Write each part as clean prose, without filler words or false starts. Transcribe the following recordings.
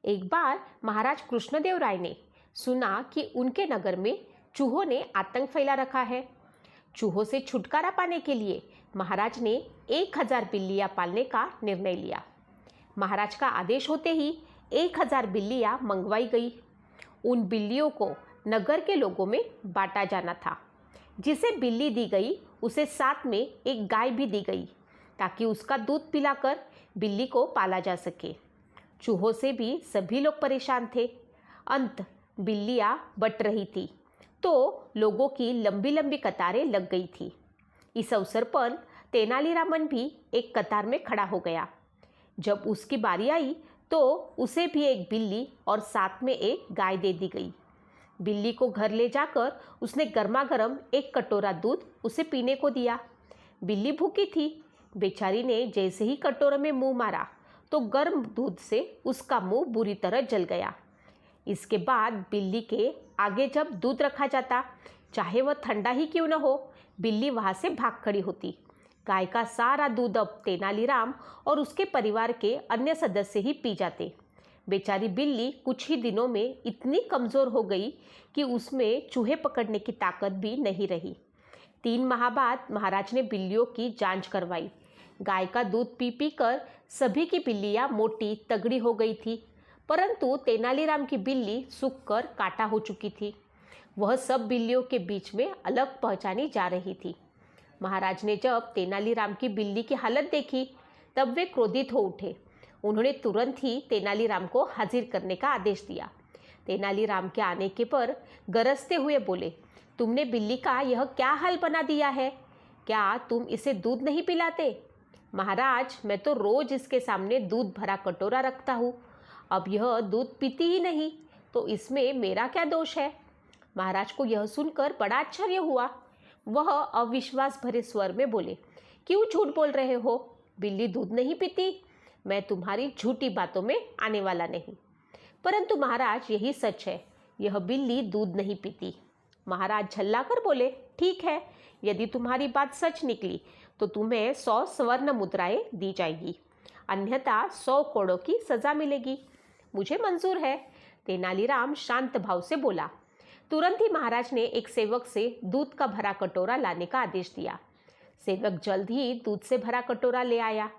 एक बार महाराज कृष्णदेव राय ने सुना कि उनके नगर में चूहों ने आतंक फैला रखा है। चूहों से छुटकारा पाने के लिए महाराज ने 1000 बिल्लियां पालने का निर्णय लिया। महाराज का आदेश होते ही 1000 बिल्लियां मंगवाई गई। उन बिल्लियों को नगर के लोगों में बांटा जाना था। जिसे बिल्ली दी गई उसे साथ में एक गाय भी दी गई ताकि उसका दूध पिलाकर बिल्ली को पाला जा सके। चूहों से भी सभी लोग परेशान थे। अंत बिल्लियां बट रही थी तो लोगों की लंबी लंबी कतारें लग गई थी। इस अवसर पर तेनालीरामन भी एक कतार में खड़ा हो गया। जब उसकी बारी आई तो उसे भी एक बिल्ली और साथ में एक गाय दे दी गई। बिल्ली को घर ले जाकर उसने गर्मा गर्म एक कटोरा दूध उसे पीने को दिया। बिल्ली भूखी थी। बेचारी ने जैसे ही कटोरे में मुंह मारा तो गर्म दूध से उसका मुंह बुरी तरह जल गया। इसके बाद बिल्ली के आगे जब दूध रखा जाता, चाहे वह ठंडा ही क्यों न हो, बिल्ली वहां से भाग खड़ी होती। गाय का सारा दूध अब तेनालीराम और उसके परिवार के अन्य सदस्य ही पी जाते। बेचारी बिल्ली कुछ ही दिनों में इतनी कमज़ोर हो गई कि उसमें चूहे पकड़ने की ताकत भी नहीं रही। 3 माह बाद महाराज ने बिल्लियों की जांच करवाई। गाय का दूध पी पी कर सभी की बिल्लियां मोटी तगड़ी हो गई थी, परंतु तेनालीराम की बिल्ली सूख कर काटा हो चुकी थी। वह सब बिल्लियों के बीच में अलग पहचानी जा रही थी। महाराज ने जब तेनालीराम की बिल्ली की हालत देखी तब वे क्रोधित हो उठे। उन्होंने तुरंत ही तेनालीराम को हाजिर करने का आदेश दिया। तेनालीराम के आने के पर गरजते हुए बोले, तुमने बिल्ली का यह क्या हाल बना दिया है? क्या तुम इसे दूध नहीं पिलाते? महाराज, मैं तो रोज इसके सामने दूध भरा कटोरा रखता हूँ। अब यह दूध पीती ही नहीं तो इसमें मेरा क्या दोष है? महाराज को यह सुनकर बड़ा आश्चर्य हुआ। वह अविश्वास भरे स्वर में बोले, क्यों झूठ बोल रहे हो? बिल्ली दूध नहीं पीती। मैं तुम्हारी झूठी बातों में आने वाला नहीं। परंतु महाराज, यही सच है, यह बिल्ली दूध नहीं पीती। महाराज झल्लाकर बोले, ठीक है, यदि तुम्हारी बात सच निकली तो तुम्हें 100 स्वर्ण मुद्राएं दी जाएगी, अन्यथा 100 कोड़ों की सजा मिलेगी। मुझे मंजूर है। तेनालीराम शांत भाव से बोला। तुरंत ही महाराज ने एक सेवक से दूध का भरा कटोरा लाने का आदेश दिया। सेवक जल्द ही दूध से भरा कटोरा ले आया।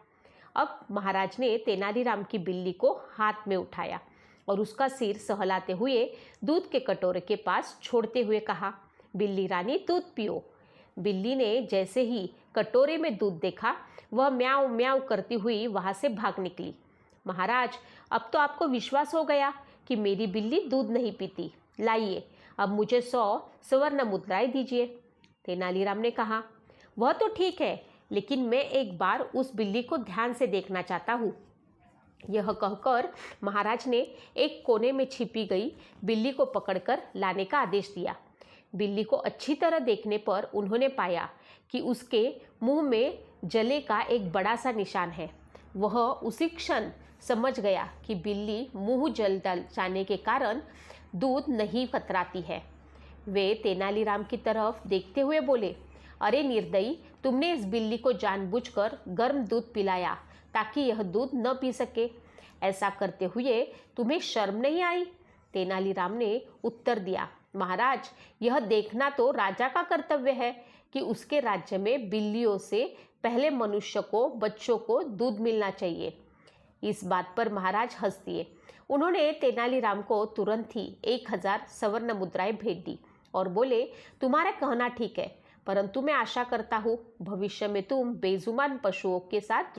अब महाराज ने तेनालीराम की बिल्ली को हाथ में उठाया और उसका सिर सहलाते हुए दूध के कटोरे के पास छोड़ते हुए कहा, बिल्ली रानी, दूध पियो। बिल्ली ने जैसे ही कटोरे में दूध देखा वह म्याऊं म्याऊं करती हुई वहां से भाग निकली। महाराज, अब तो आपको विश्वास हो गया कि मेरी बिल्ली दूध नहीं पीती। लाइए, अब मुझे 100 स्वर्ण मुद्राएं दीजिए। तेनालीराम ने कहा, वह तो ठीक है, लेकिन मैं एक बार उस बिल्ली को ध्यान से देखना चाहता हूँ। यह कहकर महाराज ने एक कोने में छिपी गई बिल्ली को पकड़कर लाने का आदेश दिया। बिल्ली को अच्छी तरह देखने पर उन्होंने पाया कि उसके मुंह में जले का एक बड़ा सा निशान है। वह उसी क्षण समझ गया कि बिल्ली मुंह जल जाने के कारण दूध नहीं कतराती है। वे तेनालीराम की तरफ देखते हुए बोले, अरे निर्दयी, तुमने इस बिल्ली को जानबूझकर गर्म दूध पिलाया ताकि यह दूध न पी सके। ऐसा करते हुए तुम्हें शर्म नहीं आई? तेनालीराम ने उत्तर दिया, महाराज, यह देखना तो राजा का कर्तव्य है कि उसके राज्य में बिल्लियों से पहले मनुष्य को, बच्चों को दूध मिलना चाहिए। इस बात पर महाराज हंस दिए। उन्होंने तेनालीराम को तुरंत ही 1000 स्वर्ण मुद्राएं भेज दी और बोले, तुम्हारा कहना ठीक है, परंतु मैं आशा करता हूँ भविष्य में तुम बेजुबान पशुओं के साथ